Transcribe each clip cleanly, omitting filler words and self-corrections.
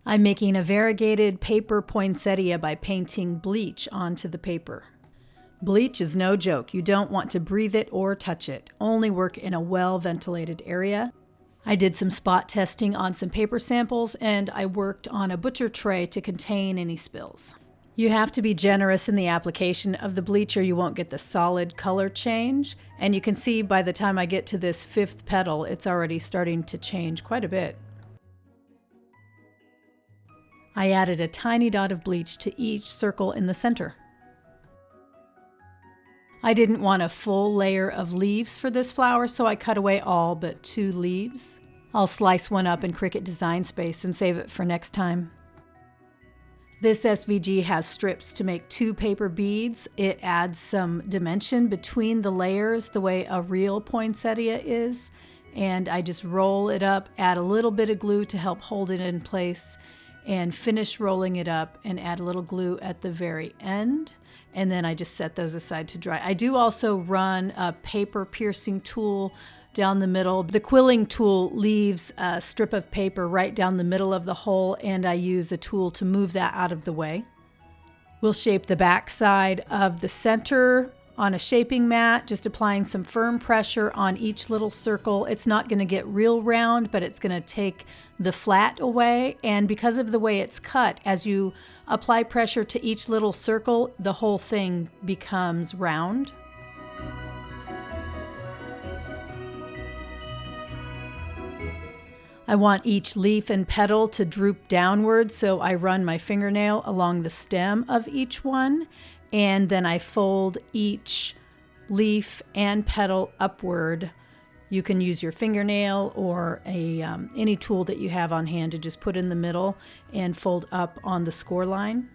I'm making a variegated paper poinsettia by painting bleach onto the paper. Bleach is no joke. You don't want to breathe it or touch it. Only work in a well-ventilated area. I did some spot testing on some paper samples, and I worked on a butcher tray to contain any spills. You have to be generous in the application of the bleach or you won't get the solid color change. And you can see by the time I get to this 5th petal, it's already starting to change quite a bit. I added a tiny dot of bleach to each circle in the center. I didn't want a full layer of leaves for this flower, so I cut away all but 2 leaves. I'll slice one up in Cricut Design Space and save it for next time. This SVG has strips to make 2 paper beads. It adds some dimension between the layers the way a real poinsettia is. And I just roll it up, add a little bit of glue to help hold it in place, and finish rolling it up and add a little glue at the very end. And then I just set those aside to dry. I do also run a paper piercing tool down the middle. The quilling tool leaves a strip of paper right down the middle of the hole, and I use a tool to move that out of the way. We'll shape the back side of the center on a shaping mat, just applying some firm pressure on each little circle. It's not going to get real round, but it's going to take the flat away. And because of the way it's cut, as you apply pressure to each little circle, the whole thing becomes round. I want each leaf and petal to droop downward, so I run my fingernail along the stem of each one, and then I fold each leaf and petal upward. You can use your fingernail or any tool that you have on hand to just put in the middle and fold up on the score line.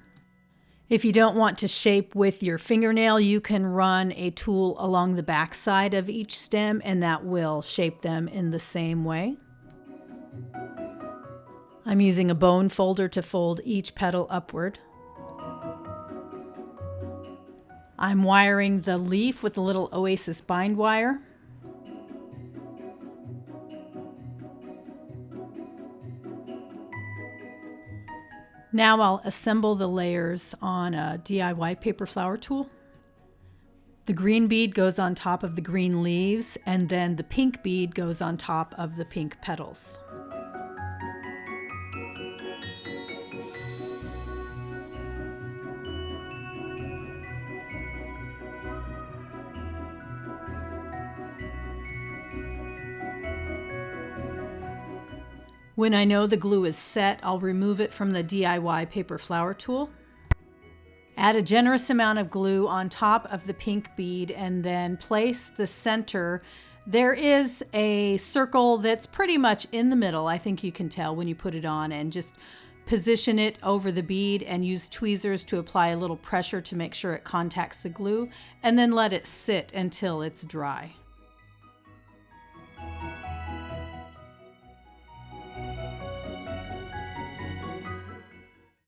If you don't want to shape with your fingernail, you can run a tool along the back side of each stem, and that will shape them in the same way. I'm using a bone folder to fold each petal upward. I'm wiring the leaf with a little Oasis bind wire. Now I'll assemble the layers on a DIY paper flower tool. The green bead goes on top of the green leaves, and then the pink bead goes on top of the pink petals. When I know the glue is set, I'll remove it from the DIY paper flower tool. Add a generous amount of glue on top of the pink bead and then place the center. There is a circle that's pretty much in the middle. I think you can tell when you put it on, and just position it over the bead and use tweezers to apply a little pressure to make sure it contacts the glue, and then let it sit until it's dry.